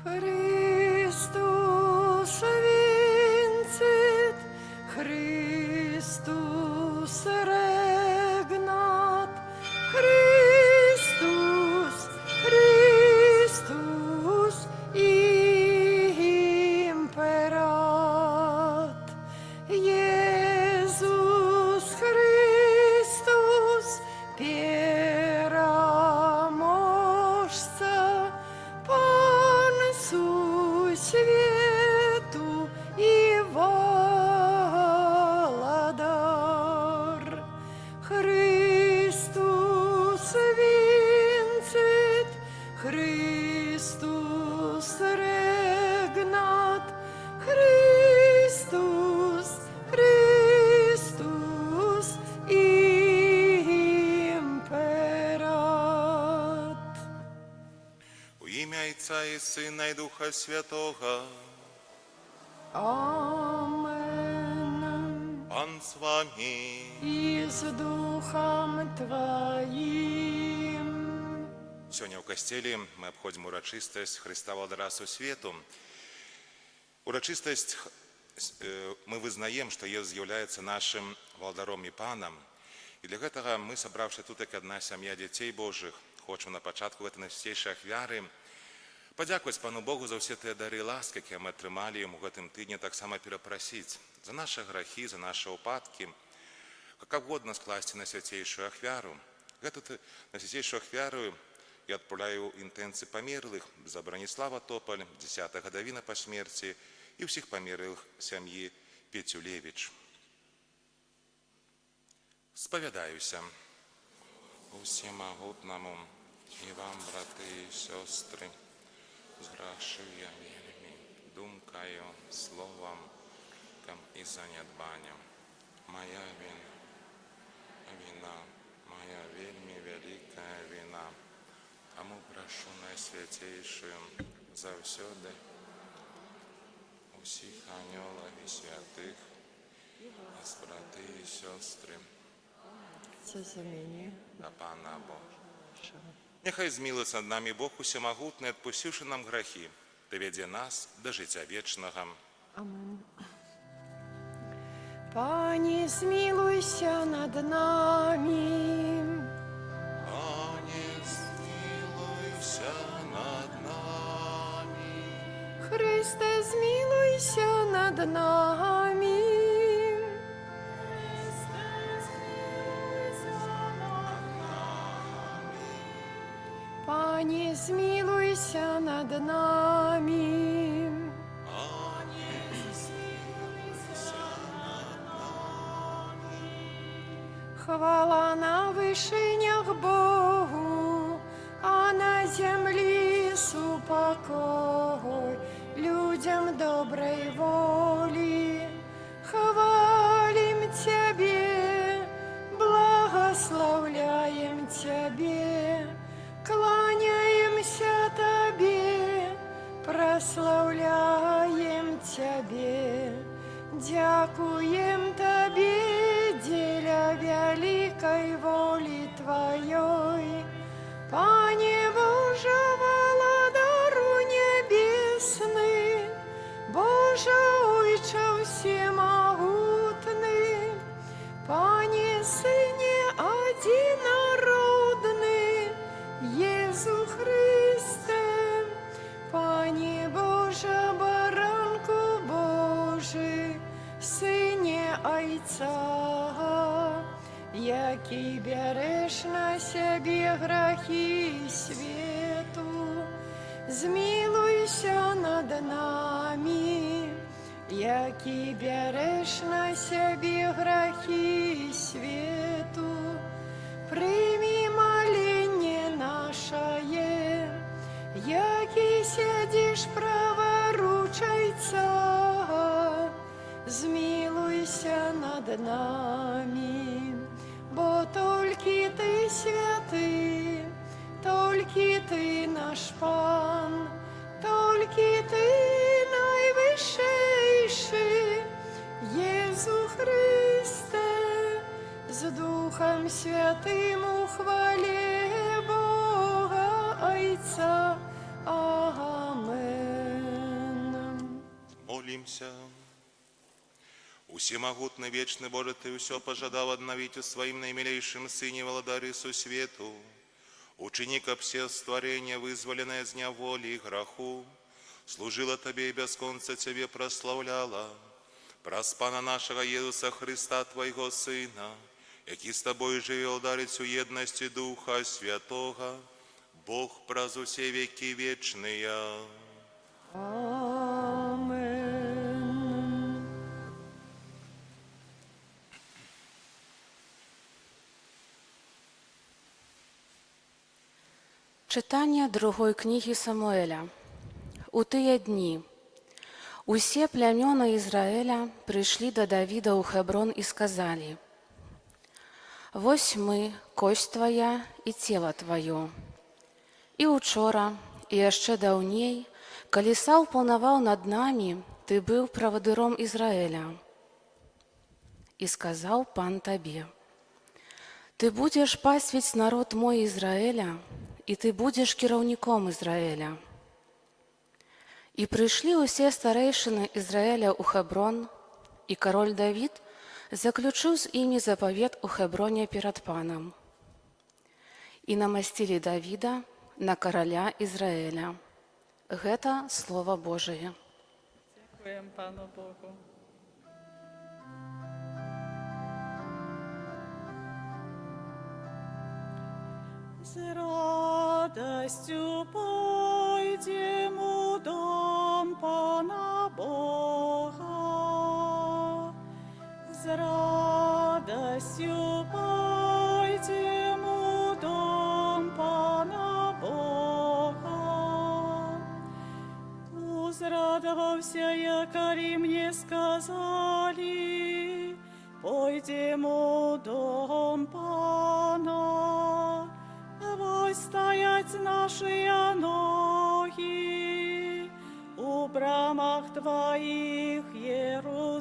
Христос вінцит, Христос регнат, Христос, Христос імперат. Єсус Христос переможця, Пан свету и владар. Христос вінцит, Христос регнат, Христос, Христос імперат. У ім'я Отця і Сина і Духа Святого. Амен. Пан з вами. И с Духом Твоим. Сьогодні в костелі ми обходимо урочистість Христа Володара свету. Урочистість ми визнаємо, що Єсус є нашим Володаром і Паном. І для цього ми, зібравши тут як одна сім'я дітей Божих, хочемо на початку цієї найчистішої віри подякувати Пану Богу за всі ті дари ласки, які ми отримали Йому в цьому тижні, так само перепросити за наші гріхи, за наші упадки, як угодно скласти на святейшую ахвяру. Эту на святейшую ахвяру я отправляю интенции померлых за Бронислава Тополь, 10-та годовина по смерти, и всех померлых семьи Петюлевич. Споведаюся усемогутному и вам, браты и сестры, зграшив я вельми, думкою, словом и занедбанням. Моя вина, моя вельми великая вина. Тому прошу найсвятейшую завсёды усіх ангелов і святих, нас, брати і сестри, Це за мені. да Пана Божа. Нехай змилується над нами Бог усемогутний, отпустивши нам грехи, доведе нас до життя вічного. Амен. Пані, змилуйся над нами. Пане, змилуйся над нами. Христе, змилуйся над нами. Пані, змилуйся над нами. Хвала на вишенях Богу, а на землі супокой людям доброй воли. Хвалим Тебе, благословляем Тебе, кланяемся Тебе, прославляем Тебе, дякуем Тебе, деля великой воли Твоей. Пане Боже, Володару небесный, Боже, Ойче всемогутный, Пане Сыне одинородный, Єсу Христе, Пане Боже, Баранку Божий, Сине Отця, який береш на себе грехи свету, змилуйся над нами, який береш на себе грехи свету, прийми моління наше, який сидиш праворуч Отця, змилуйся над нами, бо тільки Ти святий, тільки Ти наш Пан, тільки Ти найвищийший, Єсу Христе, з Духом Святим у хвалі Бога Отця. Амен. помолимся. Усемогутный, вечный Боже, Ты все пожадал обновить у Своим наимилейшим Сыне Володарю со свету, ученика все створения, вызволенное из неволи и греху, служила Тебе и без конца Тебе прославляла. Проспана нашего Иисуса Христа, Твоего Сына, який с Тобой живе ударить у едности Духа Святого, Бог праз усе веки вечные. Amen. Читання другої книги Самуэля. У тыя дні усе плямёны Ізраіля прыйшлі да Давіда ў Хэброн і сказалі: «Вось мы, косць твая і цела тваё. І учора, і яшчэ даўней, калі Саўл паўнаваў над намі, ты быў правадыром Ізраіля. І сказаў пан табе: ты будзеш пасвіць народ мой Ізраіля, і ты будзеш кіраўніком Ізраіля». І прыйшлі ўсе старэйшыны Ізраіля ў Хэброн, і кароль Давід заключыў з імі запавет у Хэброне перад панам. І намасцілі Давіда на караля Ізраіля. Гэта Слова Божае. Дякуємо Пану Богу. З радостю пойдем у дом Пана Бога. З радостью пойдем у дом Пана Бога. Узрадовался, якори мне сказали, пойдем у дом Пана. Вось стоять наши ноги у брамах Твоих, Иерусалим.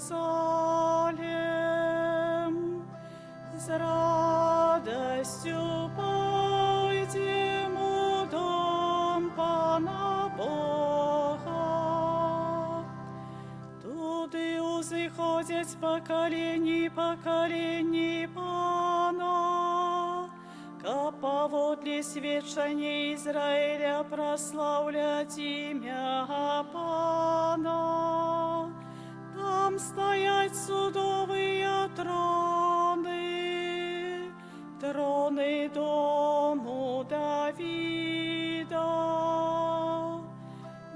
С радостью пойдем у дом Пана Бога. Туды узыходят поколени Пана, ка поводле свечания Израиля прославлять имя Пана. Там стоять судовые троны, троны дому Давида.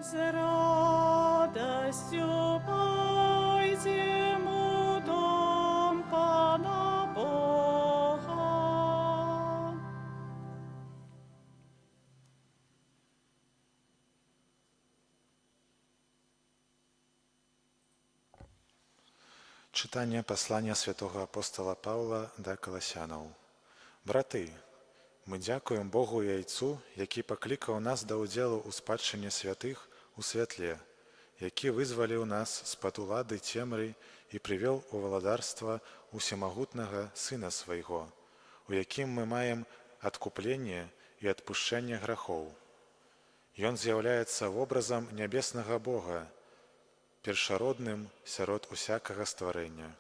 С радостью пойдем у дом Пана Бога. Читання послання святого апостола Павла до Колосянаў. Браты, мы дзякуем Богу і Айцу, які паклікаў нас да ўдзелу ў спадчыне святых у святле, які вызваліў нас з-пад улады цемры і прывёл у валадарства усемагутнага Сына Свайго, у якім мы маем адкупленне і адпушчэнне грахоў. Ён з'яўляецца вобразам нябеснага Бога, першародным сярод усякага стварэння.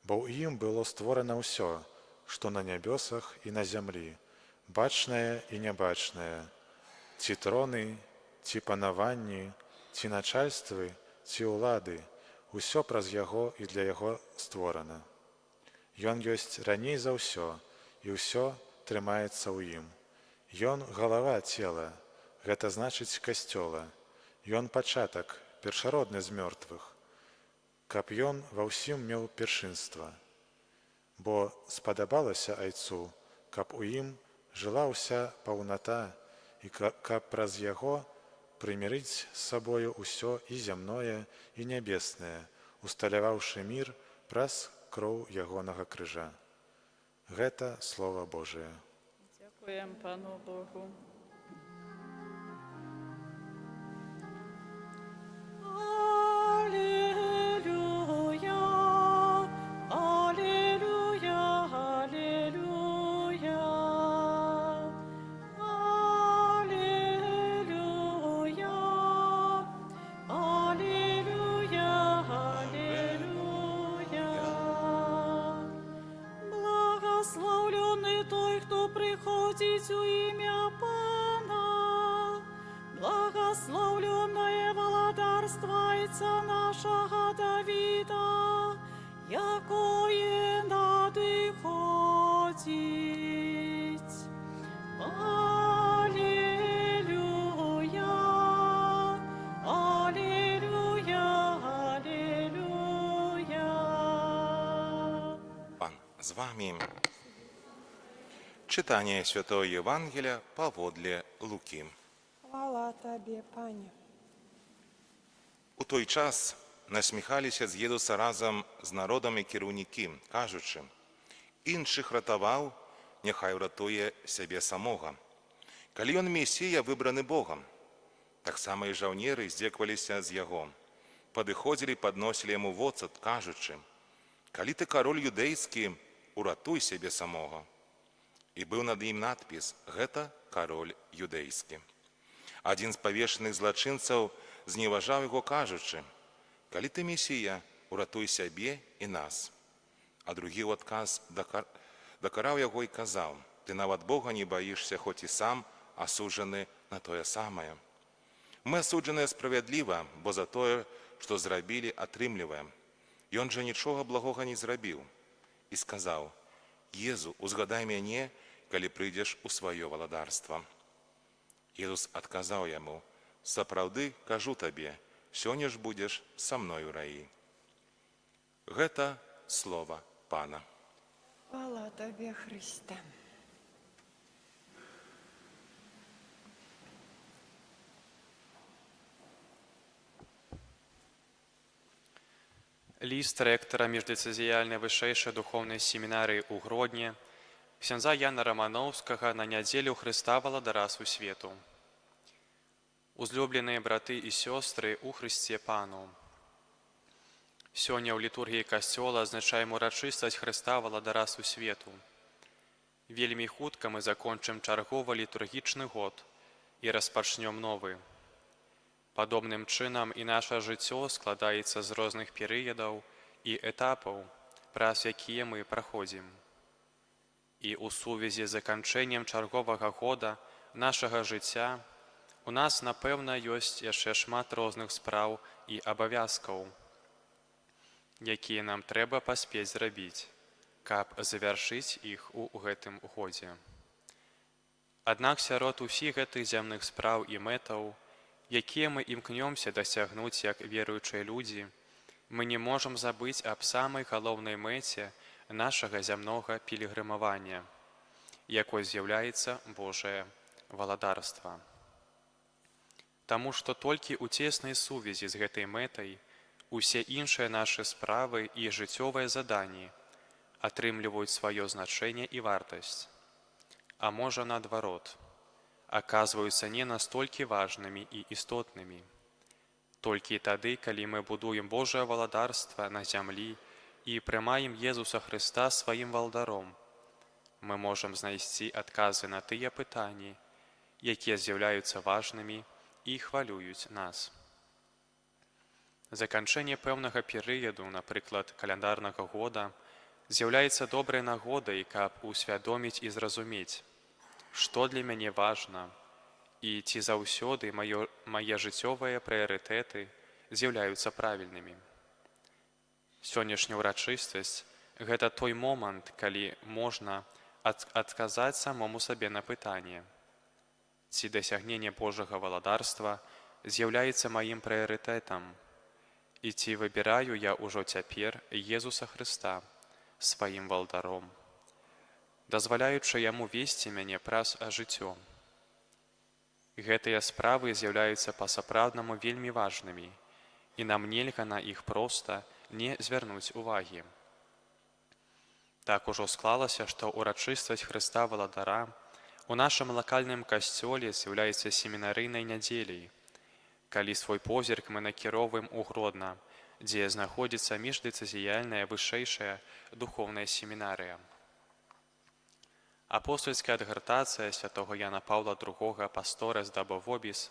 Бо ў ім было створана ўсё, што на нябёсах і на зямлі, бачнае і нябачнае, ці троны, ці панаванні, ці начальствы, ці ўлады, усё праз яго і для яго створана. Ён ёсць раней за ўсё, і ўсё трымаецца ў ім. Ён галава цела, гэта значыць касцёла. Ён пачатак, першародны з мёртвых, каб ён ва ўсім меў першынства. Бо спадабалася Айцу, каб у ім жыла ўся паўната і каб праз яго прымірыць з сабою ўсё і зямное, і нябеснае, усталяваўшы мір праз кроў ягонага крыжа. Гэта Слова Божие. Дякуємо Пану Богу. Аллилуйя, аллилуйя, Благословленное владарство Отца нашего Давида, якое надыходить. Аллилуйя, аллилуйя, аллилуйя. Пан з вами. Читание Святого Евангелия поводле Луки. Хвала Тобі, Пане. У той час насміхалися з Єдуса разом з народом і керівники, кажучи, інших ратував, нехай врятує себе самого. Коли он Месія, вибраний Богом, так само і жавнери здеквалися з його. Подиходили, подносили йому воцат, кажучи, коли ти король юдейський, уратуй себе самого. І був над ім надпис «Гета король юдейський». Один з повішених злочинців зневажав його, кажучи, «Коли ти Месія, уратуй себе і нас». А другий в отказ докарав його і казав, «Ти навіть Бога не боїшся, хоч і сам осуджений на тое самое». Ми осуджені справедливо, бо за те, що зробили, отрымливаем. І он же нічого благого не зробив. І сказав, «Єзу, узгадай мене, коли прийдеш у своє владарство». Ісус отказав йому, «Сапраўды, кажу табе, сёння ж будеш со мною у раі». Гэта слово Пана. Хвала Тобі, Христе. Ліст ректора міждыцэзіяльнай вышэйшай духоўнай семінарыі ў Гродні, ксяндза Яна Рамановскага на нядзелю Хрыста Валадара сусвету. Узлюбленыя браты і сёстры ў Хрысце Пану. Сёння ў літургіі касцёла адзначаем урачыстасць Хрыста Валадара сусвету. Вельмі хутка мы закончым чарговы літургічны год і распачнём новы. Падобным чынам і наша жыццё складаецца з розных перыядаў і этапаў, праз якія мы праходзім. І ў сувязі з заканчэннем чарговага года нашага жыцця у нас, напэўна, ёсць яшчэ шмат розных спраў і абавязкаў, якія нам трэба паспець зрабіць, каб завяршыць іх у гэтым годзе. Аднак сярод усіх гэтых зямных спраў і мэтаў, якія мы імкнёмся дасягнуць як веруючыя людзі, мы не можам забыць аб самай галоўнай мэце нашага зямнога пілігрымавання, якой з'яўляецца Божае валадарства. Таму што толькі ў цеснай сувязі з гэтай мэтай усе іншыя нашы справы і жыццёвыя заданні атрымліваюць сваё значэнне і вартасць, а можа наадварот, аказваюцца не настолькі важнымі і істотнымі. Толькі тады, калі мы будуем Божае валадарства на зямлі і прымаем Езуса Хрыста сваім валдаром, мы можам знайсці адказы на тыя пытанні, якія з'яўляюцца важнымі і хвалююць нас. Заканчэнне пэўнага перыяду, напрыклад, каляндарнага года, з'яўляецца добрай нагодай, каб усвядоміць і зразумець, што для мяне важна і ці заўсёды мае жыццёвыя прыярытэты з'яўляюцца правільнымі. Сённяшняя ўрачыстасць – гэта той момант, калі можна адказаць самому сабе на пытанне, ці дасягненне Божага валадарства з'яўляецца маім прыярытэтам, і ці выбіраю я ўжо цяпер Езуса Хрыста сваім валдаром, дазваляючы яму весці мяне праз жыццё. Гэтыя справы з'яўляюцца па-сапраўднаму вельмі важнымі, і нам нельга на іх проста не звярнуць увагі. Так ужо склалася, што ўрачыстасць Хрыста Валадара у нашым лакальным касцёле з'яўляецца семінарыйнай нядзеляй, калі свой позірк мы накіроўваем у Гродна, дзе знаходзіцца міждыцэзіяльная вышэйшая духоўная семінарыя. Апостольская адгартацыя святого Яна Паўла II «Пасторес дабо вобіс»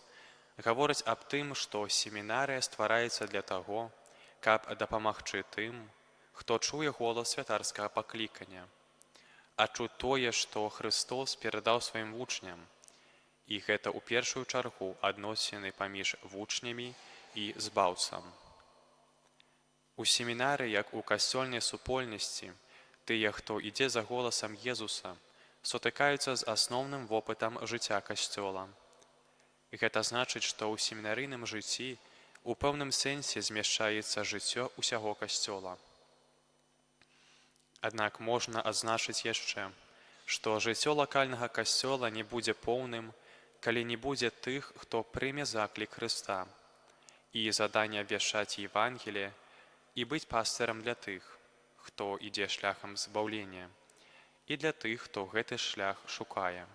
гаворыць аб тым, што семінарыя ствараецца для таго, каб дапамагчы тым, хто чуе голас святарскага паклікання, адчуць тое, што Хрыстос перадаў сваім вучням, І гэта ў першую чаргу адносіны паміж вучнямі і збаўцам. У семінары, як у касцёльнай супольнасці, тыя, хто ідзе за голасам Езуса, сутыкаюцца з асноўным вопытам жыцця касцёла. Гэта значыць, што ў семінарыйным жыцці у пэўным сэнсе змяшчаецца жыццё ўсяго касцёла. Аднак можна адзначыць яшчэ, што жыццё лакальнага касцёла не будзе поўным, калі не будзе тых, хто прыме заклік Хрыста, і заданне абвяшчаць Евангелие і быць пастырам для тых, хто ідзе шляхам збаўлення, і для тых, хто гэты шлях шукае.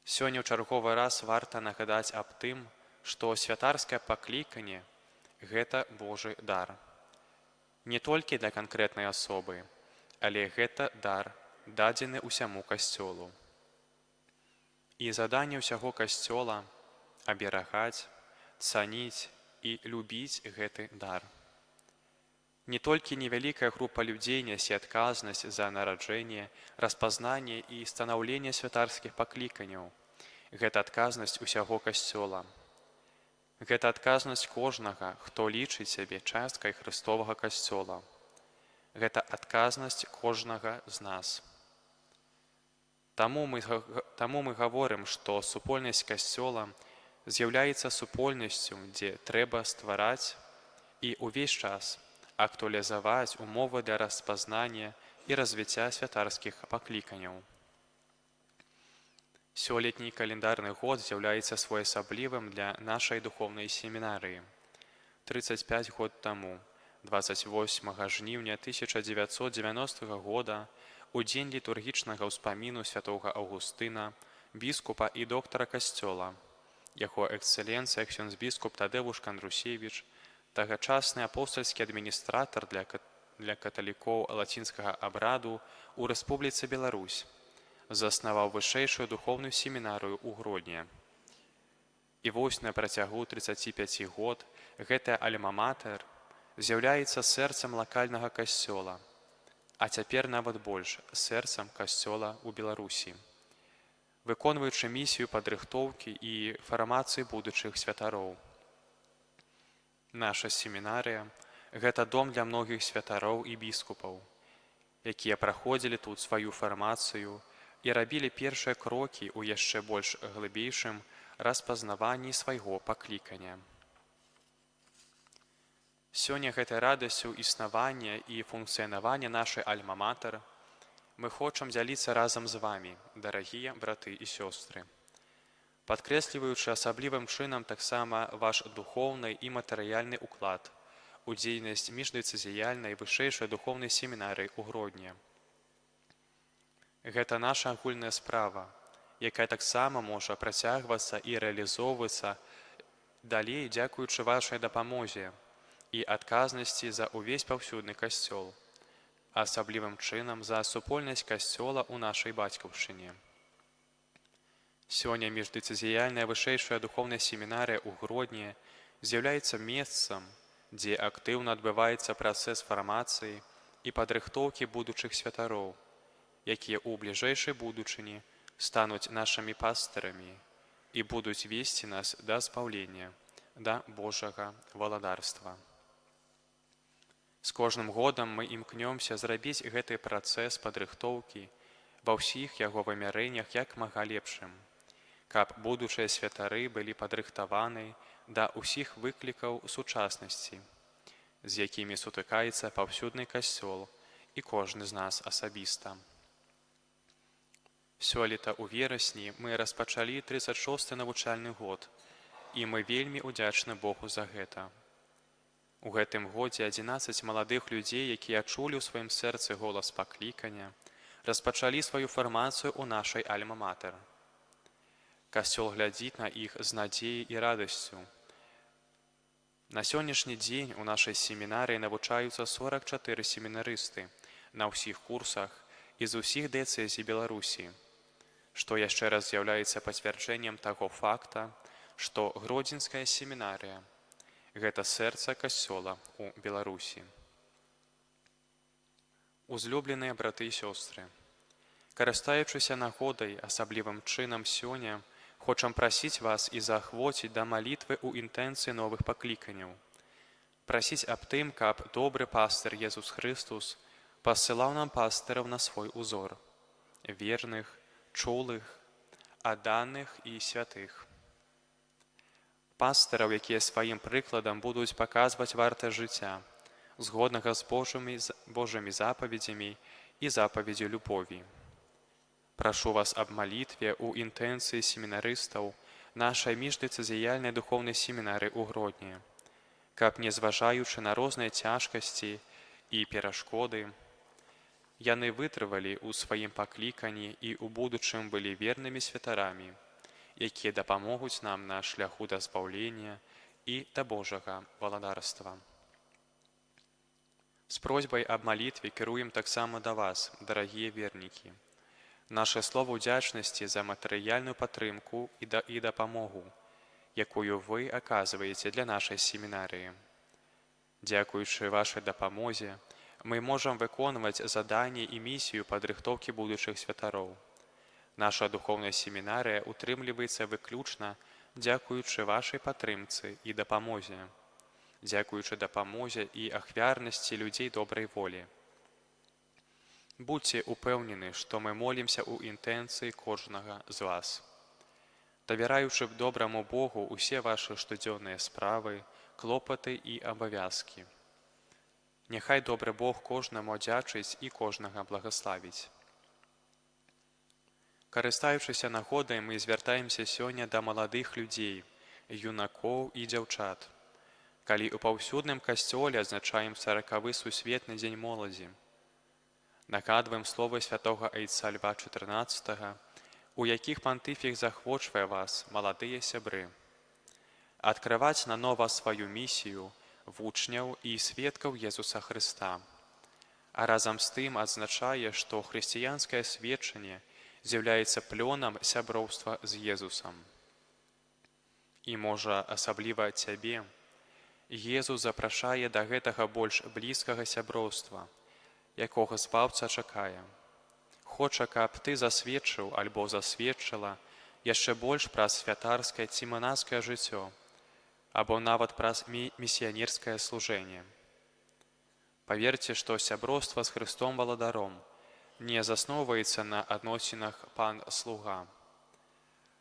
Сёння ў чарговы раз варта нагадаць аб тым, што святарскае пакліканне – гэта Божы дар. Не толькі для канкрэтнай асобы, але гэта дар, дадзены ўсяму касцёлу. І заданне ўсяго касцёла – аберагаць, цаніць і любіць гэты дар. Не толькі невялікая група людзей нясе адказнасць за нараджэнне, распазнанне і станаўленне святарскіх пакліканняў. Гэта адказнасць усяго касцёла. Гэта адказнасць кожнага, хто лічыць сябе часткай Христовага касцёла. Гэта адказнасць кожнага з нас. Таму мы гаворым, што супольнасць касцёла з'яўляецца супольнасцю, дзе трэба ствараць і ўвесь час актуалізаваць умовы для распазнання і развіцця святарскіх пакліканняў. Сёлетні каляндарны год з'яўляецца своеасаблівым для нашай духоўнай семінарыі. 35 год таму, 28 жніўня 1990 года, у дзень літургічнага ўспаміну святога Аўгустына, біскупа і доктара касцёла, яго эксцэленцыя ксёндз-біскуп Тадэвуш Кандрусевіч, тагачасны апостальскі адміністратар для каталікоў лацінскага абраду ў Рэспубліцы Беларусь, заснаваў вышэйшую духоўную семінарыю ў Гродні. І вось на працягу 35 год гэтая альма-матэр з'яўляецца сэрцам лакальнага касцёла, а цяпер нават больш сэрцам касцёла ў Беларусі, выконваючы місію падрыхтоўкі і фармацыі будучых святароў. Наша семінарыя – гэта дом для многіх святароў і біскупаў, якія праходзілі тут сваю фармацыю і рабілі першыя крокі ў яшчэ больш глыбейшым распазнаванні свайго паклікання. Сёння гэтай радасцю існавання і функцыянавання нашай альма-матэр мы хочам дзяліцца разам з вамі, дарагія браты і сёстры, падкрэсліваючы асаблівым чынам таксама ваш духоўны і матэрыяльны ўклад у дзейнасць міждыцэзіяльнай вышэйшай духоўнай семінарыі ў Гродні. Гэта наша агульная справа, якая таксама можа працягвацца і рэалізоўвацца далей дзякуючы вашай дапамозе і адказнасці за ўвесь паўсюдны касцёл, асаблівым чынам за супольнасць касцёла ў нашай бацькаўшчыне. Сёння міждыцэзіяльная вышэйшая духоўная семінарыя ў Гродні з'яўляецца месцам, дзе актыўна адбываецца працэс фармацыі і падрыхтоўкі будучых святароў, якія ў бліжэйшай будучыні стануць нашымі пастырамі і будуць весці нас да збаўлення, да Божага валадарства. З кожным годам мы імкнёмся зрабіць гэты працэс падрыхтоўкі ва ўсіх яго вымярэннях як мага лепшым, каб будучыя святары былі падрыхтаваны да ўсіх выклікаў сучаснасці, з якімі сутыкаецца паўсюдны касцёл і кожны з нас асабіста. Сёлета ў верасні мы распачалі 36-й навучальны год, і мы вельмі ўдзячны Богу за гэта. У гэтым годзе 11 маладых людзей, якія чулі ў сваім сэрцы голас паклікання, распачалі сваю фармацыю ў нашай альма-матэр. Касцёл глядзіць на іх з надзеяй і радасцю. На сённяшні дзень у нашай семінарыі навучаюцца 44 семінарысты на ўсіх курсах і з усіх дыяцэзій Беларусі, што яшчэ раз з'яўляецца пацвярджэннем таго факта, што Гродзенская семінарыя – гэта сэрца касцёла ў Беларусі. Узлюбленыя браты і сёстры, карыстаючыся нагодай асаблівым чынам сёння, хочам прасіць вас і заахвоціць да малітвы ў інтэнцыі новых пакліканняў. Прасіць аб тым, каб добры пастыр Езус Христус пасылаў нам пастыраў на свой узор, верных, чулых, адданых і святых. Пастыраў, якія сваім прыкладам будуць паказваць вартасць жыцця, згоднага з Божымі запаведзямі і запаведзю любові. Прашу вас аб малітве ў інтэнцыі семінарыстаў нашай міждэцызіяльнай духоўнай семінары ў Гродні, каб, не зважаючы на розныя цяжкасці і перашкоды, яны вытрывалі ў сваім пакліканні і ў будучым былі вернымі святарамі, якія дапамогуць нам на шляху да збаўлення і да Божага валадарства. З просьбай аб малітве кіруем таксама да вас, дарагія вернікі. Наше слова ўдзячнасці за матэрыяльную падтрымку і дапамогу, якую вы аказваеце для нашай семінарыі. Дзякуючы вашай дапамозе, мы можам выконваць заданні і місію падрыхтоўкі будучых святароў. Наша духоўная семінарыя утрымліваецца выключна дзякуючы вашай падтрымцы і дапамозе, дзякуючы дапамозе і ахвярнасці людзей добрай волі. Будьце упэўнены, што мы молімся ў інтэнцыі кожнага з вас. Давяраючы добраму Богу ўсе вашы штодзённыя справы, клопаты і абавязкі. Няхай добры Бог кожнаму адзячыць і кожнага благаславіць. Карыстаючыся нагодай, мы звяртаемся сёння да маладых людзей, юнакоў і дзяўчат. Калі ў паўсюдным касцёле адзначаем 40-ы сусветны дзень моладзі, нагадваем словы святога айца Льва XIV, у якіх пантыфік захвочвае вас, маладыя сябры, адкрываць нанова сваю місію вучняў і сведкаў Езуса Хрыста, а разам з тым адзначае, што хрысціянскае сведчанне з'яўляецца плёнам сяброўства з Езусам. І, можа, асабліва цябе, Езус запрашае да гэтага больш блізкага сяброўства, якога збаўца чакае. Хоча, каб ты засведчыў альбо засведчыла яшчэ больш праз святарскае ці манаскае жыццё, або нават праз місіянерскае служэнне. Паверце, што сяброўства з Хрыстом валадаром не засноўваецца на адносінах пан-слуга,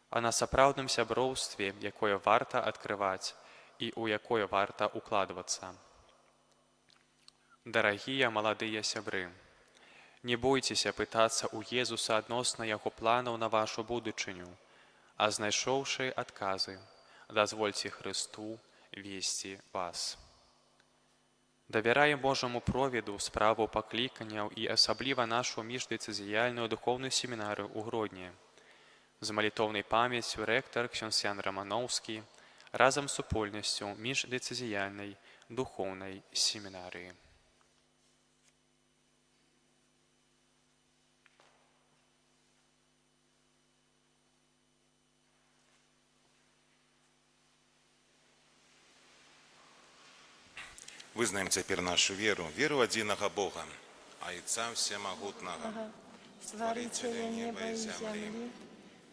а на сапраўдным сяброўстве, якое варта адкрываць і ў якое варта укладвацца. Дарагія маладыя сябры, не бойцеся пытацца ў Езуса адносна яго планаў на вашу будучыню, а знайшоўшы адказы, дазвольце Хрысту весці вас. Давяраем Божаму провіду справу пакліканняў і асабліва нашу міждэцызіяльную духоўную семінарыю ў Гродні. З малітоўнай памяццю рэктар ксёндз Ян Раманоўскі разам з супольнасцю міждэцызіяльнай духоўнай семінарыі. Вызнаем цяпер нашу веру, веру адзінага Бога, Айца Всемагутнага, Стварителя неба і зямлі,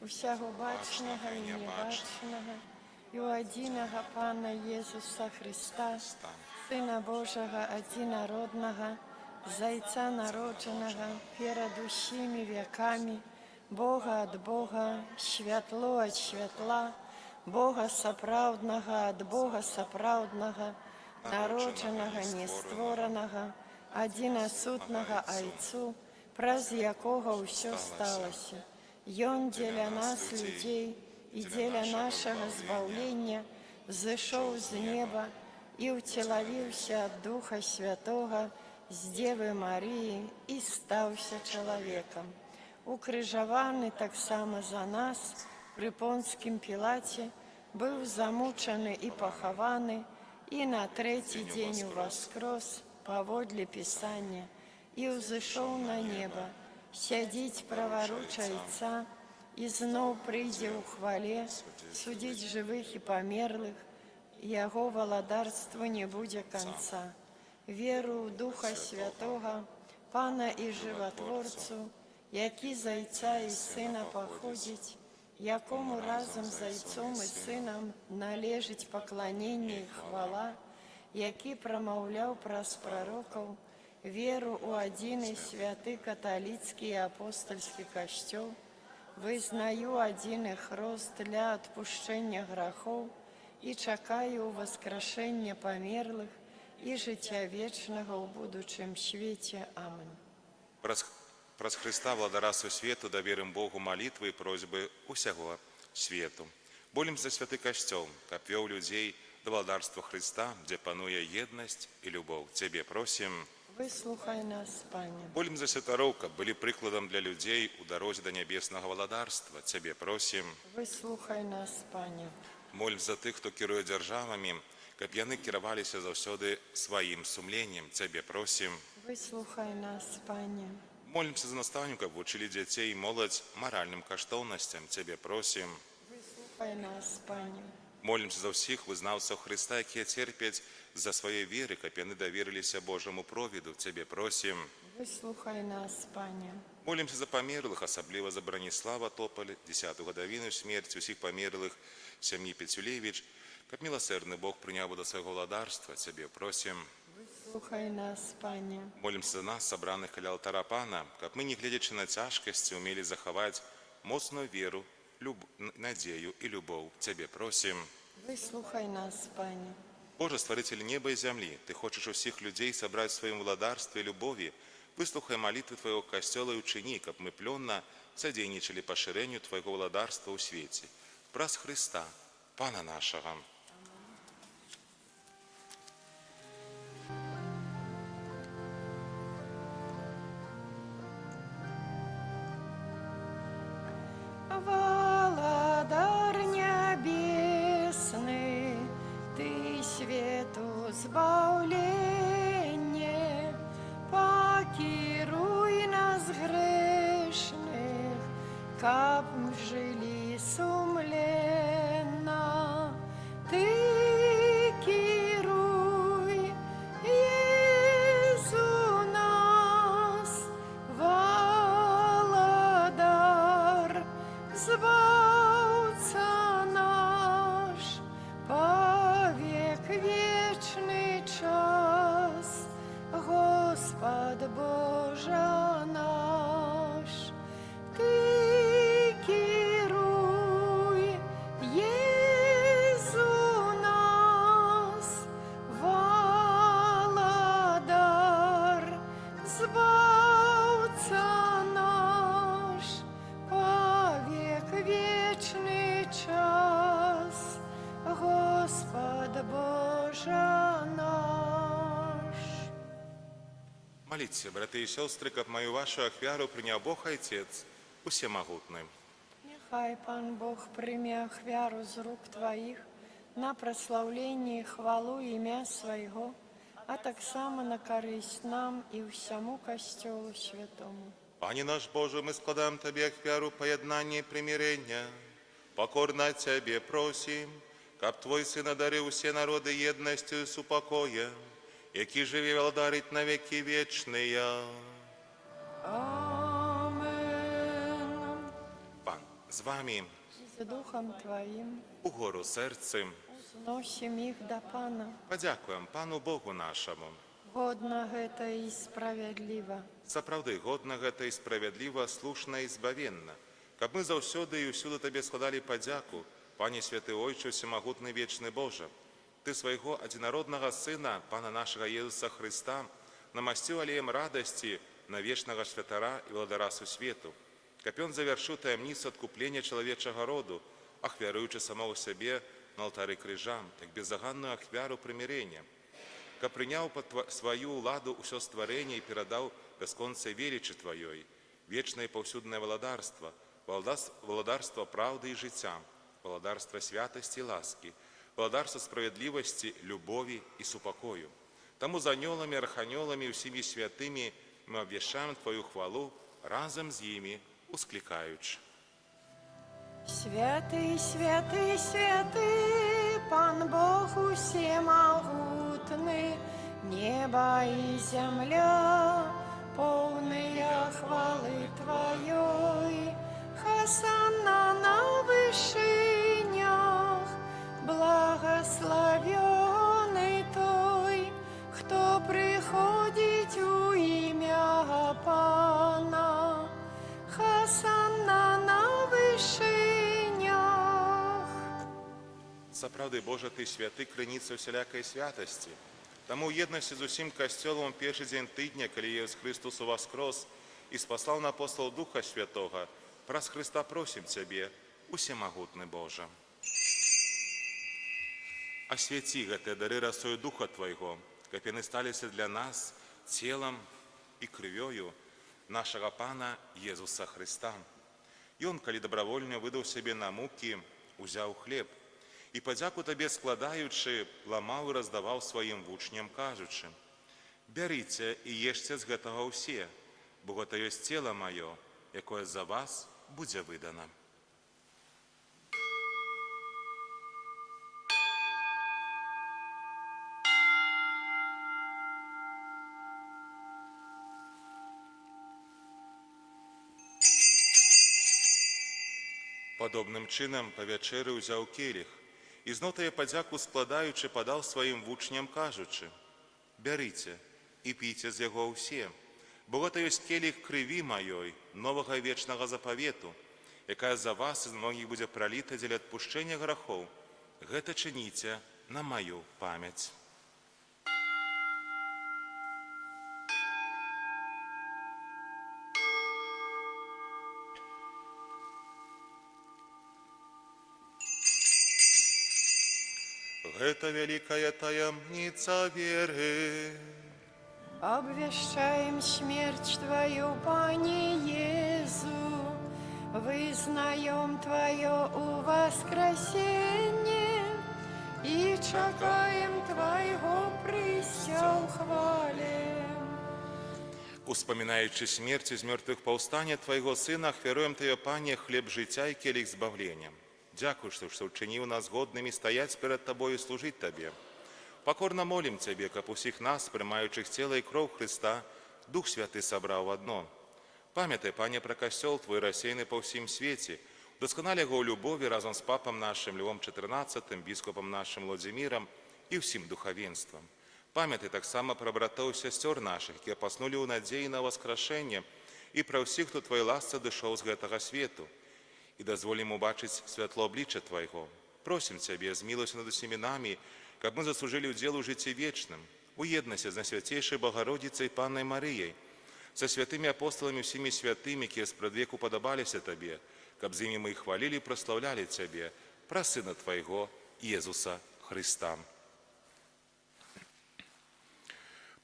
усяго бачнага і небачнага, і ў адзінага Пана Езуса Христа, Сына Божага адзінароднага, Зайца народжанага перад усімі вякамі, Бога ад Бога, святло ад святла, Бога сапраўднага ад Бога сапраўднага, народжанага, нестворанага, адзінасутнага Айцу, праз якога ўсё сталася. Ён дзеля нас, людзей, і дзеля нашага збаўлення зышоў з неба і ўцелавіўся ад Духа Святога з Дзевы Марыі і стаўся чалавекам. Укрыжаваны таксама за нас пры Понскім Пілаце, быў замучаны і пахаваны, і на трэці дзень уваскрос паводле Пісання і ўзышоў на неба, сядзіць праваруч Айца і зноў прыйдзе ў хвале судзіць жывых і памерлых, яго валадарству не будзе канца. Веру ў Духа Святога, Пана і Жыватворцу, які з Айца і Сына паходзіць, якому разом з Отцом і Сином належить поклонення і хвала, який промовляв праз пророків, віру у один і святий католицький і апостольський костюл, визнаю один і хрост для відпущення гріхів і чекаю воскрешення померлих і життя вічного у будучому світі. Амин. Праз Христа, владара свету, доверим Богу молитвы и просьбы усяго свету. Молим за святый костел, каб вел людей до владарства Христа, где пануе едность и любовь. Тебе просим. Выслухай нас, Пане. Молим за святаров, каб были прикладом для людей у дорозе до небесного владарства. Тебе просим. Выслухай нас, Пане. Молим за тых, хто кіруе дзяржавамі, каб яны кіраваліся заўсёды сваім сумленнем. Тебе просим. Выслухай нас, Пане. Молимся за наставников, каб вучили дзяцей і моладзь маральным каштоўнасцям. Тебе просим. Выслухай нас, Пане. Молимся за ўсіх вызнаўцаў Христа, якія церпяць за свае веры, каб яны даверыліся Божаму провіду. Тебе просим. Выслухай нас, Пане. Молимся за памерлых, асабліва за Браніслава Тополь, 10-ту гадавіну смерці усіх памерлых сям'і Пецюлевіч, каб міласэрны Бог прыняў бы да свайго владарства. Тебе просим. Выслухай нас, Пане. Молимся за нас, сабраных каля алтара Пана, каб мы, не гледзячы на цяжкасці, умелі захаваць моцную веру, надзею і любоў. Тебе просим. Выслухай нас, Пане. Боже, стваритель неба і зямлі, Ты хочаш усіх людзей сабраць у сваім владарстве і любові. Выслухай малітвы Твайго касцёла і учыні, каб мы плённа садзейнічалі пашырэнню Твайго владарства ў свеце. Праз Христа, Пана нашага. Володар небесный, Ты свету збавление, покируй нас грешных, каб мы жили сумленно. Ты кируй, Иисус нас, володар, Збавца наш, повек вечный час, Господь Боже наш. Ты кируй, Иисус нас, володар, Збавца наш, повек вечный час, Господь Боже наш. Моліться, брати і сестри, каб мою вашу ахвяру прийняв Бог Отець, усемогутний. Нехай Пан Бог прийме ахвяру з рук Твоїх на прославлення і хвалу ім'я Свого, а так само на користь нам і всьому Костьолу Святому. Пане наш Боже, мы складаем Тебе ахвяру поєднання і примирення. Покорно Тебе просим, каб Твой Сын одарил все народы едностью и супокоем, який живе и владарить на веки вечные. Амен. Пан з вами, І з Духом Твоїм угору серцем, зносим їх до Пана. подякуємо Пану Богу нашому. Годно гэта і справедливо. Сапраўды, годна гэта і справядліва, слушна і збавенна, каб мы заўсёды і ўсюды Табе складалі падзяку, Пане святы Ойче, всемагутны вечны Божа. Ты свайго адзінароднага Сына, Пана нашага Езуса Христа, намасціў алеем радасці на вечнага святара і владара сусвету, каб ён завяршыў таямніцу адкуплення чалавечага роду, ахвяруючы самого сябе на алтары крыжа, так безаганную ахвяру прымірення, каб прыняў пад сваю ўладу ўсё стварэнне і перадаў бясконцай велічы Тваёй, вечнае паўсюднае валадарства, валадарства праўды і жыцця, валадарства святасці і ласкі, валадарства справядлівасці, любові і супакою. Таму з анёламі, арханёламі і ўсімі святымі мы абвяшчаем Твою хвалу разам з імі, усклікаючы. Святый, святый, святый, Пан Бог усемогутный, небо и земля, полные хвалы Твоей. Хосанна на вышинях, благословенный той, хто приходить у ім'я Пана. Хосанна на вышинях. Заправды Божа, Ты святы, криниця всілякої святості. Тому в єдності з усім костьолом перший день тижня, коли Єсус Христос воскрес і спаслав на апостол Духа Святого, праз Христа просим Тебе, усемогутный Боже. Освяти гэты дары росою Духа Твоего, каб яны сталіся для нас целом і крывёю нашага Пана Езуса Христа. Ён, калі добровольно выдаў сябе на мукі, узяў хлеб, і падзяку Табе складаючы, ламаў і раздаваў сваім вучням, кажучы: «Бярыце і ешце з гэтага ўсе, бо гэта ёсць цела маё, якое за вас будзе выдана». Падобным чынам па вячэры ўзяў келіх і зноў тая падзяку складаючы падаў сваім вучням, кажучы: «Бярыце і піце з яго ўсе, бо гэта ёсць келіх крыві маёй, новага вечнага запавету, якая за вас і з многіх будзе праліта дзеля адпушчэння грахоў. Гэта чыніце на маю памяць». Гэта вялікая таямніца веры. Обвещаем смерть Твою, Пане Иезу, вызнаем Твое воскресение и чекаем Твоего прыся ў хвале. Успоминаючи смерть из мертвых повстания Твоего Сына, ахвяруем Тебе, Пане, хлеб життя и келих збавления. Дякую, что учинил нас годными стоять перед Тобой и служить Тебе. Покорно молим Тебе, как усіх нас, приймаючих тело и кров Христа, Дух Святый собрал в одно. Памятай, Пане, про костел Твой, рассеянный по всем свете, досконали его у любови разом с папом нашим Львом XIV, біскупом нашим Владимиром и всем духовенством. Памятай так само про братов и сестер наших, які поснули у надеї на воскрешение, и про всіх, хто Твоей ласце дошел з гэтага свету. И дозволим убачить светло обличия Твоего. Просим Тебе, змилуйся над усіми нами, как мы заслужили удел у житті вечным, уеднася з Найсвятейшей Богородицей Панной Марией, со святыми апостолами всеми святыми, які спредвеку подобалися Тебе, как з ими мы хвалили и прославляли Тебе, про Сына Твоего, Иисуса Христа.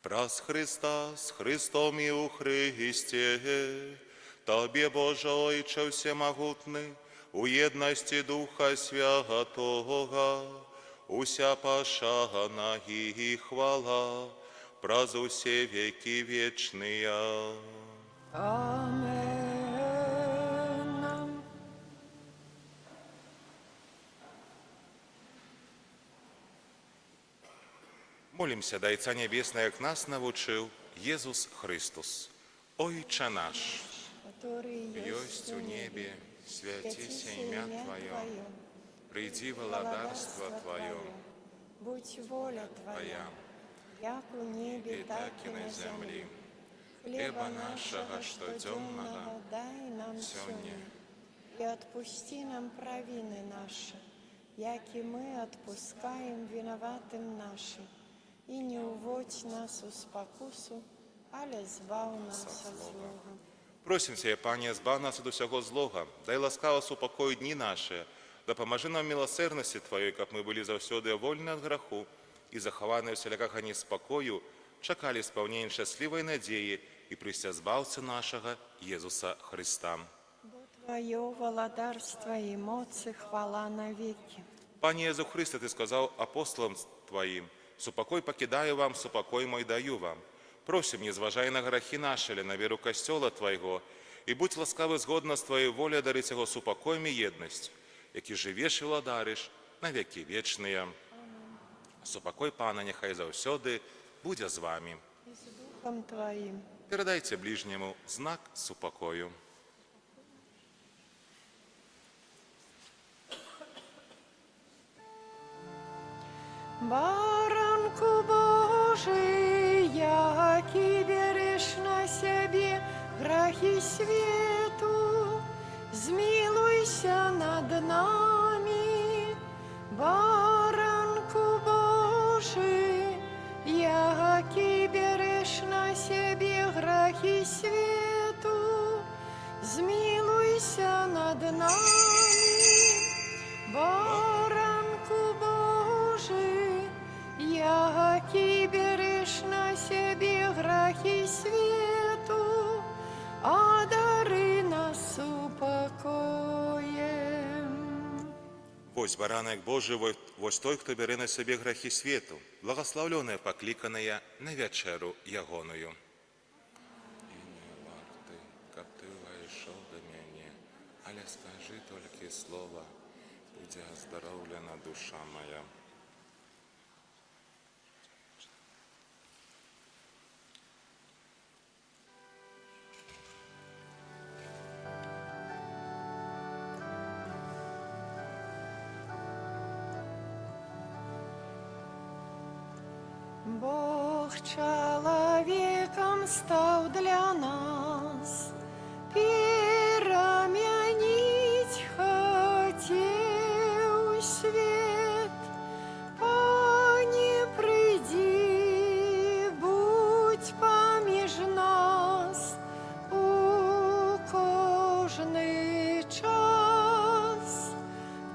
Праз Христа, с Христом и у Христе, Тобі, Боже Ойче всемогутний, у єдності Духа Святого, уся пошана і хвала, праз усе веки вечные. Амен. Молимся, да Отца Небесное, як нас навучив Єсус Христос. Ойче наш, Который есть у небе, святися имя Твое, приди владарство Твое, будь воля Твоя, Твоя, як у небе, и так и на земле. Хлеба нашего штоденного дай нам сегодня, сегодня, и отпусти нам провины наши, яки мы отпускаем виноватым нашим, и не уводь нас у спокусу, але збав нас от злого. Просим Тебя, Пане, збав нас від усього злога, дай ласкаво супокой дні наші, да поможи нам милосердності Твоєї, як ми були завсюди вольні від граху і заховані всіляках ані спокою, чекали сповнення щасливої надії і прийстя збавця нашого Єсуса Христа. Бо Твое владарство и моцы хвала навеки. Пане Єсу Христе, Ти сказав апостолам Твоїм: «Супокой покидаю вам, супокой мой даю вам». Просим, не зважай на грехи наши, или на веру Костела Твоего, и будь ласкавы згодно с Твоей волей дарить Его супокоем и едность, які живеш і владариш на веки вечные. Супокой Пана нехай завсёды буде з вами. И с Духом Твоим. Передайте ближнему знак супокою. Баранку Божий, який береш на себе грехи свету, змилуйся над нами. Баранку Божий, який береш на себе грехи свету, змилуйся над нами. Баранку Божий, який береш на себе грехи свету, одари нас упокоем. Вось баранок Божий, вось той, хто бере на себе грехи свету, благословленная, покликаная на вечеру ягоную. І не варти, каб ти вийшов до мене, але скажи тільки слово, буде оздоровлена душа моя. Бог человеком стал для нас, переменить хотел свет. Пане, приди, будь помеж нас у кожний час.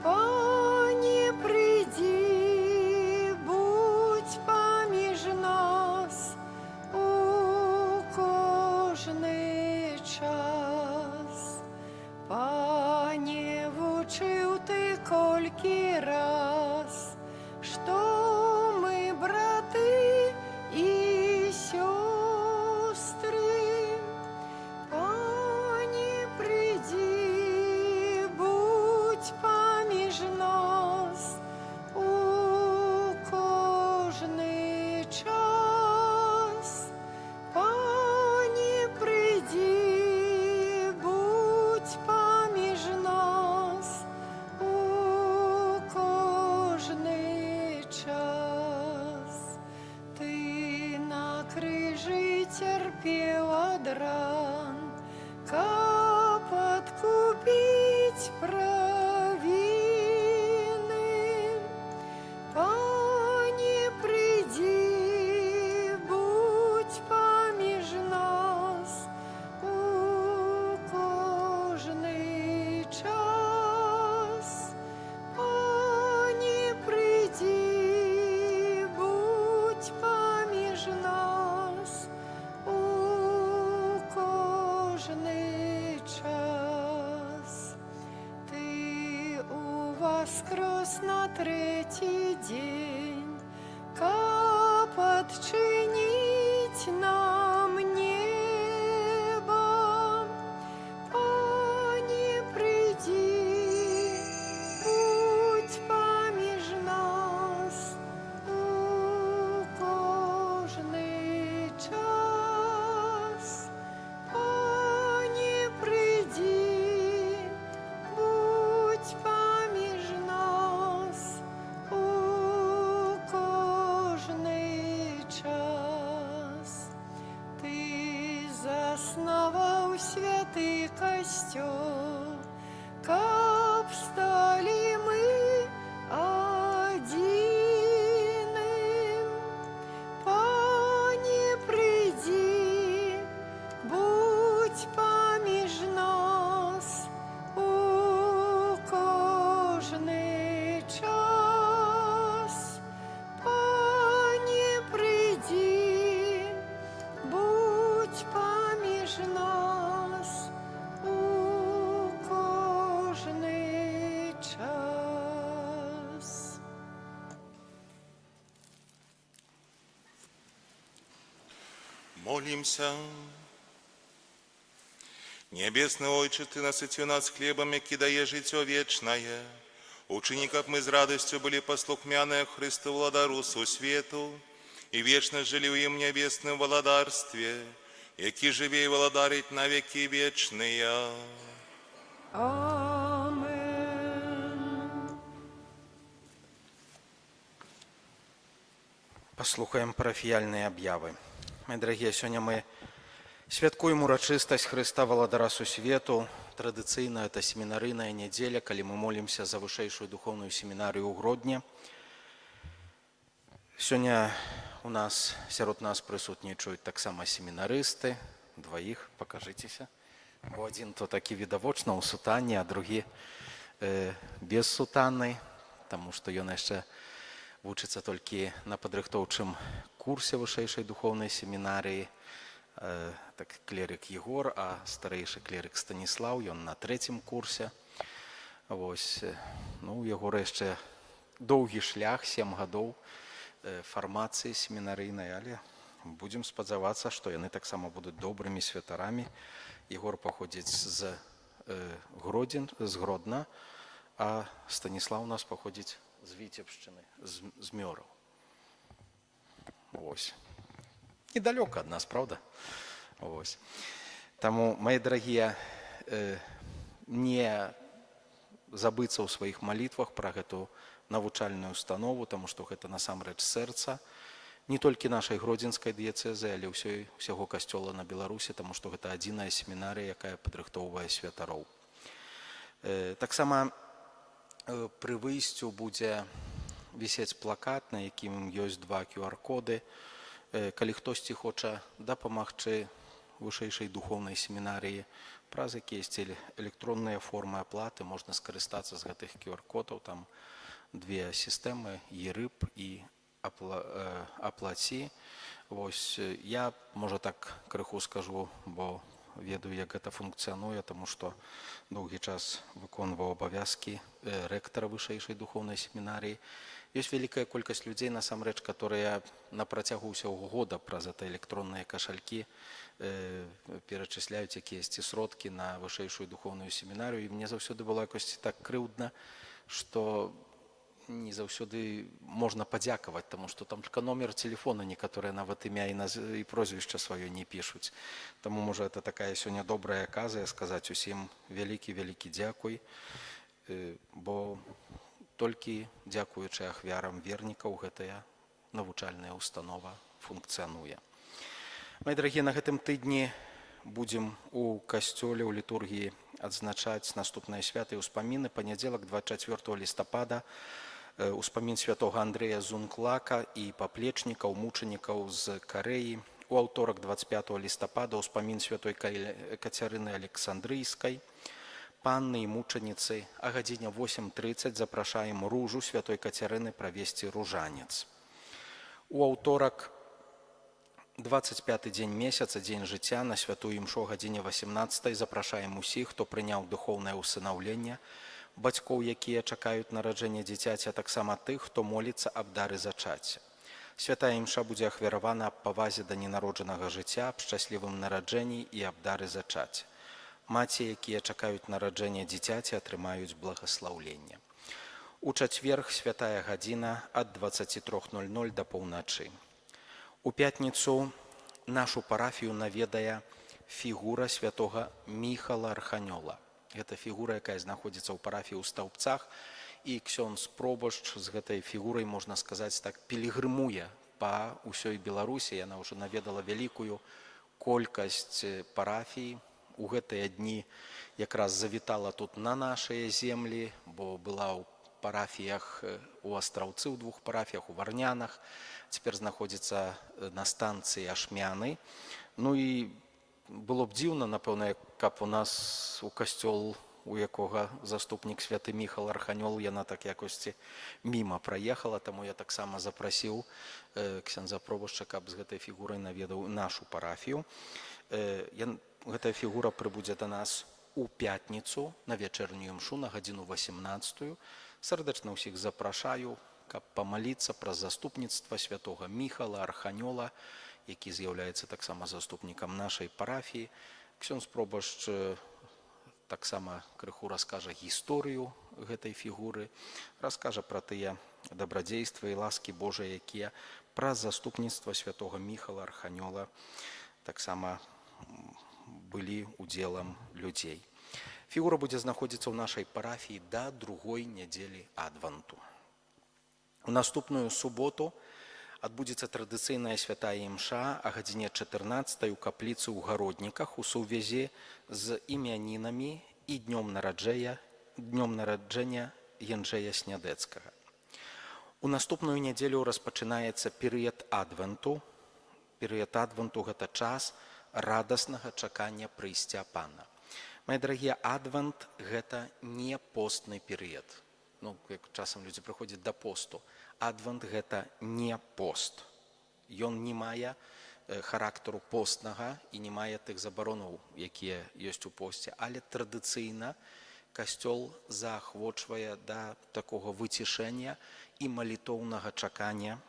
Пане, приди, будь помеж нас у кожний час. Пане, вучив ти кольки раз, що ми, брати і сестри. Пане, приди, будь поміж нас у кожний час. Пане, приди, будь поміж нас у кожний час. Ти на крижі терпів од ран, каб откупить провины. Пане, приди, будь поміж нас у кожний час. Пане, приди, будь поміж нас у кожний час. Ти воскрес на третій день, каб отчинить нам небо. Пане, приди, будь поміж нас у кожний час. Пане, приди, будь поміж нас у кожний час. Ти заснував святий костьол, каб стали ми одним. Пане, приди, будь поміж нас у кожний час. Пане, приди, будь поміж нас у кожний час. Молимся. Небесный Отче, Ты насытил нас хлебом, яки дає життя вечное. Учини, как мы с радостью были послухмяны Христу Владару су свету, и вечно жили в им небесном владарстве, яки живей владарить на веки вечные. Амен. Паслухаем парафіяльныя аб'явы. Мои дарагія, сёння мы святкуем урачыстасць Хрыста Валадара Сусвету. Традыцыйна это семінарыйная нядзеля, калі мы молімся за вышэйшую духоўную семінарыю ў Гродні. Сёння у нас, сярод нас прысутнічаюць таксама семінарысты. Дваіх, пакажыцеся. Бо адзін то такі відавочна ў сутане, а другі без сутаны, таму што ён яшчэ вучыцца толькі на падрыхтоўчым курсе вышэйшай духоўнай семінарыі. Так, клерык Егор, а старэйшы клерык Станіслаў, ён на 3-м курсе. Вось, ну, у Егора яшчэ доўгі шлях, 7 гадоў фармацыі семінарыйнай, але будзем спадзявацца, што яны таксама будуць добрымі святарамі. Егор паходзіць з Гродна, а Станіслаў у нас паходзіць з Віцебшчыны, з Мёраў. Вось. Недалёка ад нас, правда? Вось. Таму, мои дарагія, не забыцца ў сваіх малітвах пра гэту навучальную установу, таму што гэта насамрэч сэрца не толькі нашай гродзенскай дыяцэзы, але ўсяго касцёла на Беларусі, таму што гэта адзіная семінарыя, якая падрыхтоўвае святароў. Таксама пры выйсцю будзе вісець плакат, на якім ёсць 2 QR-коды. Калі хтосьці хоча дапамагчы вышэйшай духоўнай семінарыі праз якіясьці электронныя формы аплаты, можна скарыстацца з гэтых QR-кодаў. Там 2 сістэмы, ЕРЫП і аплаці. Вось, я, можа, так крыху скажу, бо ведаю, як гэта функцыянуе, таму што доўгі час выконваў абавязкі рэктара вышэйшай духоўнай семінарыі. Ёсць вялікая колькасць людзей, насамрэч, которые на працягу ўсяго года праз гэта электронныя кашалькі перачысляюць якіясьці сродкі на вышэйшую духоўную семінарыю. І мне заўсёды было якось так крыўдна, што не заўсёды можна падзякаваць, таму што там толькі номер телефона некаторыя нават імя і прозвішча сваё не пішуць. Таму, можа, это такая сёння добрая аказія сказаць усім вялікі дзякуй, бо толькі дзякуючы ахвярам вернікаў гэтая навучальная установа функцыянуе. Мои дарагія, на гэтым тыдні будзем у касцёле, у літургіі адзначаць наступныя святы і ўспаміны. Панядзелак, 24 лістапада, успамін святога Андрэя Зунклака і паплечнікаў, мучанікаў з Карэі. У аўторак, 25 лістапада, успамін святой Кацярыны Александрыйскай, панны і мучаніцы. А гадзіне 8:30 запрашаем ружу святой Кацярыны правесці ружанец. У аўторак, 25-й дзень месяца, дзень жыцця, на святую імшу гадзіне 18 запрашаем усіх, хто прыняў духоўнае ўсынаўленне, бацькоў, якія чакаюць нараджэння дзіцяці, а таксама тых, хто моліцца аб дары зачацця. Святая імша будзе ахвяравана аб павазе да ненароджанага жыцця, аб шчаслівым нараджэнні і аб дары зачацця. Маці, якія чакаюць нараджэння дзіцяці, атрымаюць благаслаўленне. У чацверг святая гадзіна ад 23:00 да паўначы. У пятніцу нашу парафію наведае фігура святога Міхала Арханёла. Гэта фігура, якая знаходзіцца ў парафіі ў Стаўбцах, і ксёндз пробашч з гэтай фігурай, можна сказаць так, пілігрымуе па ўсёй Беларусі. Яна ўжо наведала вялікую колькасць парафій. У гэтыя дні якраз завітала тут на нашыя землі, бо была ў парафіях у Астраўцы, у 2 парафіях, у Варнянах. Цяпер знаходзіцца на станцыі Ашмяны. Ну і было б дзіўна, напэўна, каб у нас у касцёл, у якога заступнік святы Міхал Арханёл, яна так якосьці міма праехала, таму я таксама запрасіў ксяндза пробашча, каб з гэтай фігурай наведаў нашу парафію. Гэтая фігура прыбудзе да нас у пятніцу на вячэрнюю імшу на гадзіну 18. Сардэчна ўсіх запрашаю, каб памаліцца праз заступніцтва святога Міхала Арханёла, які з'яўляецца таксама заступнікам нашай парафіі. Ксёндз пробашч таксама крыху раскажа гісторыю гэтай фігуры, раскажа пра тыя дабрадзействы і ласкі Божыя, якія праз заступніцтва святога Міхала Арханёла таксама былі удзелам людзей. Фігура будзе знаходзіцца ў нашай парафіі да 2-й нядзелі адванту. У наступную суботу Адбудзецца традыцыйная святая імша а гадзіне 14 у капліцы ў гародніках у сувязі з імянінамі і днём нараджэння Янджэя Снядэцкага. У наступную нядзелю распачынаецца перыяд адвенту. Перыяд адвенту – гэта час радаснага чакання прыйсця Пана. Мае дарагія, адвент – гэта не постны перыяд. Ну, як часам людзі прыходзяць да посту. Адвент – гэта не пост. Ён не мае характару постнага і не мае тых забаронаў, якія ёсць у посце. Але традыцыйна Касцёл заахвочвае да такога выцішэння і малітоўнага чакання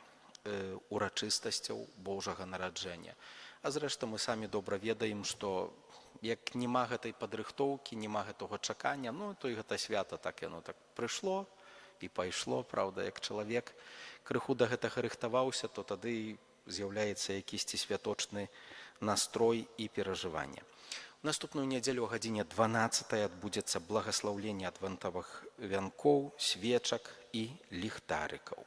урачыстасцяў Божага нараджэння. А зрэшты, мы самі добра ведаем, што як няма гэтай падрыхтоўкі, няма гэтага чакання, ну, то і гэта свята так яно так прыйшло і пайшло, праўда, як чалавек крыху да гэтага рыхтаваўся, то тады з'яўляецца якісьці святочны настрой і перажыванне. У наступную нядзелю о гадзіне 12 адбудзецца благаслаўленне адвентавых вянкоў, свечак і ліхтарыкаў.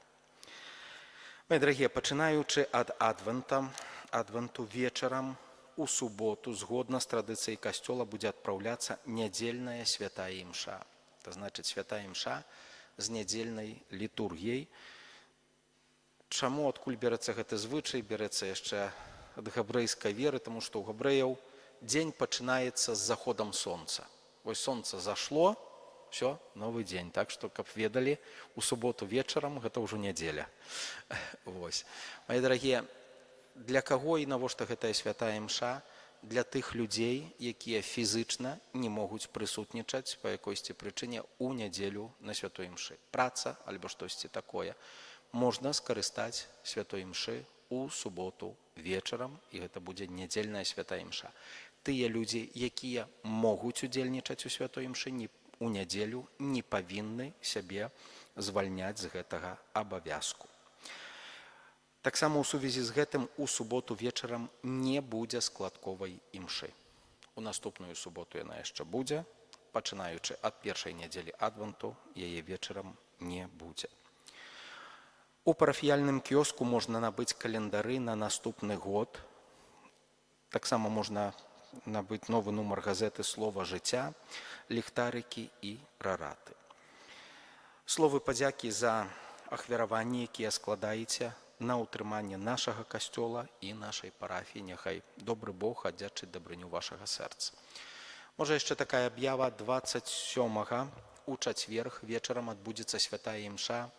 Мае дарагія, пачынаючы ад адвенту вечарам у суботу, згодна з традыцыяй Касцёла, будзе адпраўляцца нядзельная святая імша. Это значыць святая імша з нядзельнай літургіяй. Чаму, адкуль бярэцца гэты звычай? Бярэцца яшчэ ад габрэйскай веры, таму што ў габрэяў дзень пачынаецца з заходам сонца. Вось сонца зашло, все, новы дзень. Так што, каб ведалі, у суботу вечарам гэта ўжо нядзеля. Вось. Мае дарагія, для каго і навошта гэтая святая імша? Для тых людзей, якія фізычна не могуць прысутнічаць па якойсьці прычыне ў нядзелю на святой імшы. Праца альбо штосьці такое. Можна скарыстаць святой імшы у суботу вечарам, і гэта будзе нядзельная святая імша. Тыя людзі, якія могуць удзельнічаць у святой імшы у нядзелю, не павінны сябе звальняць з гэтага абавязку. Таксама ў сувязі з гэтым у суботу вечарам не будзе складковай імшы. У наступную суботу яна яшчэ будзе, пачынаючы ад першай нядзелі адвенту, яе вечарам не будзе. У парафіяльным кіоску можна набыць календары на наступны год. Таксама можна набыць новы нумар газеты «Слова жыцця», ліхтарыкі і рараты. Словы падзякі за ахвяраванні, якія складаеце на ўтрыманне нашага касцёла і нашай парафіі. Няхай добры Бог аддзячыць дабрыню вашага сэрца. Можа, яшчэ такая аб'ява. 27-га у чацверг вечарам адбудзецца святая імша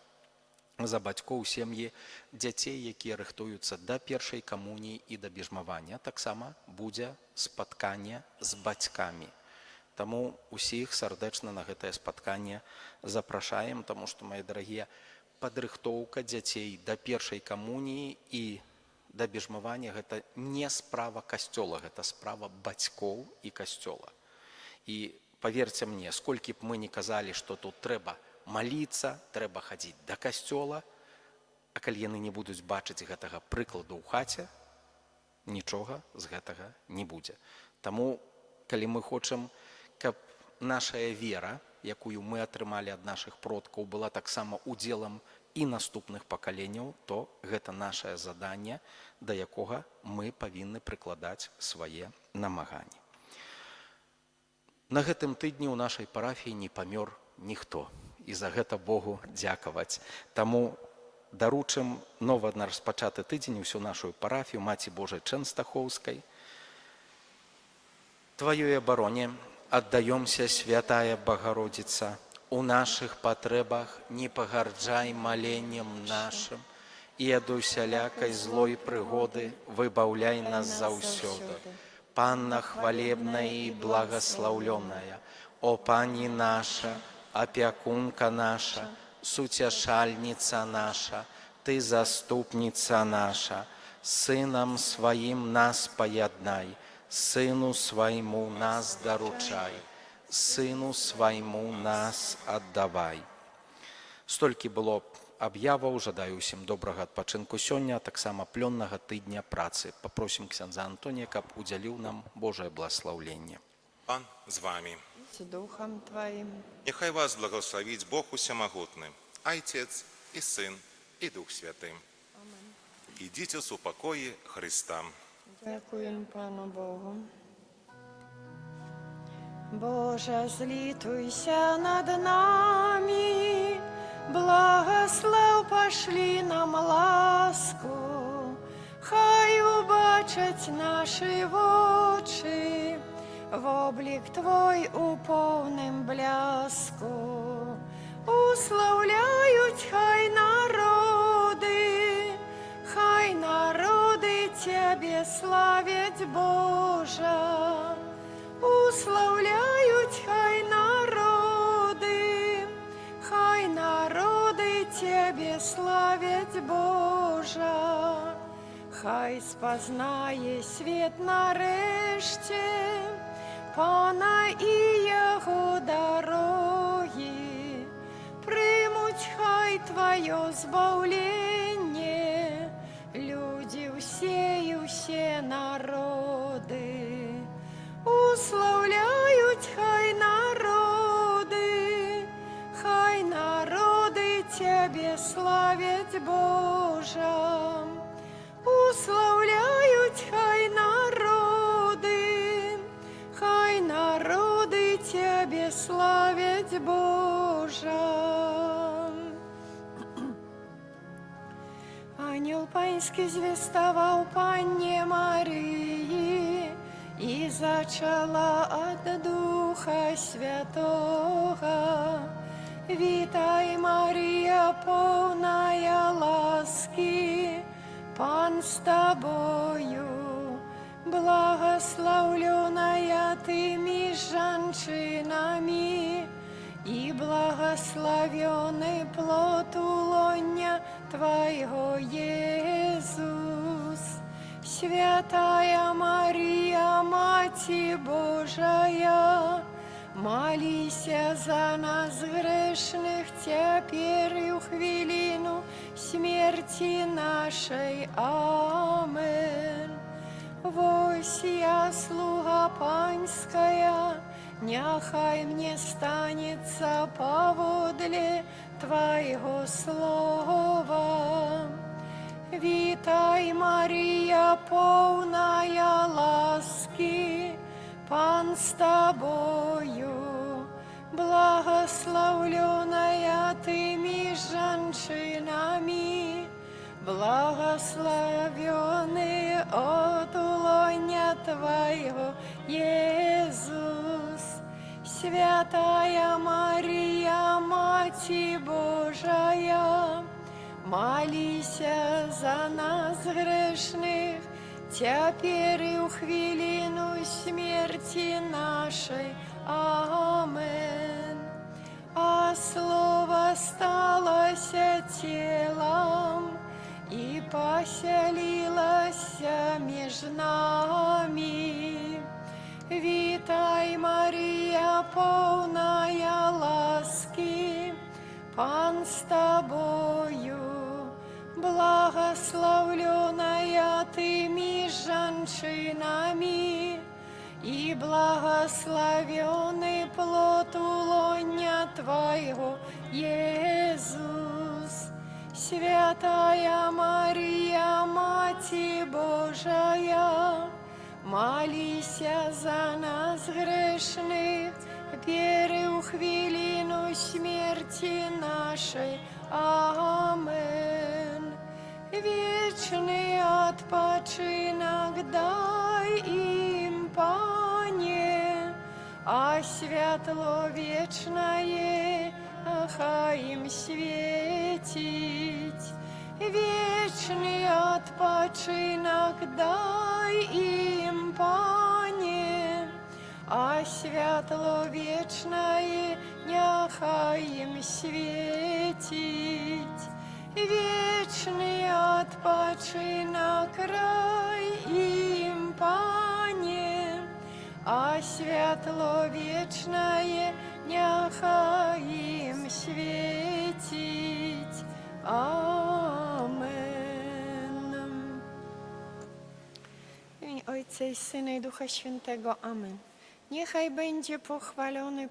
за бацькоў сем'і дзяцей, якія рыхтуюцца да першай камуніі і да бежмавання. Таксама будзе спатканне з бацькамі. Таму усіх сардэчна на гэтае спатканне запрашаем, таму што, мае дарагія, падрыхтоўка дзяцей да першай камуніі і да бежмавання – гэта не справа касцёла, гэта справа бацькоў і касцёла. І паверце мне, сколькі б мы не казалі, што тут трэба маліцца, трэба хадзіць да касцёла, а калі яны не будуць бачыць гэтага прыкладу ў хаце, нічога з гэтага не будзе. Таму, калі мы хочам, каб нашая вера, якую мы атрымалі ад нашых продкаў, была таксама удзелам і наступных пакаленняў, то гэта нашае заданне, да якога мы павінны прыкладаць свае намаганні. На гэтым тыдні ў нашай парафіі не памёр ніхто. І за гэта Богу дзякаваць. Таму даручым нова распачаты тыдзень усю нашу парафію Маці Божай Чэнстахоўскай. Тваёй абароне аддаёмся, святая Богородица, у нашых патрэбах не пагарджай маленнем нашым і ад усялякай злой прыгоды выбаўляй нас заўсёды. Панна хвалебная і благаслаўлёная, о Пані наша, опекунка наша, суцяшальница наша, Ты заступница наша, Сыном Своим нас пояднай, Сыну Своему нас доручай, Сыну Своему нас отдавай. Столькі было аб'яваў, жадаю усім добрага адпачынку сёння, а таксама плённага тыдня працы. Папросім ксяндза Антонія, каб удзяліў нам Божае благословленне. Пан з вами. С Духом Твоим. Нехай вас благословить Бог Усемогутный, Отец и Сын и Дух Святый. Ідіть у покої Христа. Дякуємо Пану Богу. Боже, злітуйся над нами, благослов пошли нам ласку, хай убачать наші очі, в облік Твой у повним бляску. Уславляють хай народи Тебе славять, Божа. Уславляють хай народи Тебе славять, Божа. Хай спознає світ нарешті Пана і Його дороги, примуть хай Твоє збавлення, люди усі народи. Уславляють хай народи Тебе славять, Божа. Уславляють хай народи Тебе славять, Божа. Ангел Панський звістував Панні Марії, і зачала от Духа Святого. Вітай, Марія, повная ласки, Пан з тобою, благословленная ты між женщинами, и благословенный плод улоня Твоего, Иисус. Святая Мария, Мати Божия, молися за нас грешных, теперь и в хвилину смерти нашей. Амен. Вось я, слуга Панская, нехай мне станется поводле Твоего слова. Вітай, Марія, повная ласки, Пан з тобою, благословленная ты між женщинами, благословенный от улоня Твоего, Иисус. Святая Мария, Мати Божия, молися за нас грешных, теперь и в хвилину смерти нашей. Амен. А Слово сталося телом и поселилось меж нами. Вітай, Марія, повная ласки, Пан з тобою, благословленная ты між женщинами, и благословенный плод улоня Твоего, Иисус. Святая Мария, Мати Божия, молися за нас грешных, теперь и в хвилину смерти нашей. Амен. Вечный отпочинок дай им, Пане, а святло вечное хай им светить. Вечный отпочинок дай им, Пане, а святло вечное нехай им светить. Вечный отпочинок рай им, Пане, а святло вечное нехай им светить. Amen. W imię Ojca i Syna i Ducha Świętego. Amen. Niechaj będzie pochwalony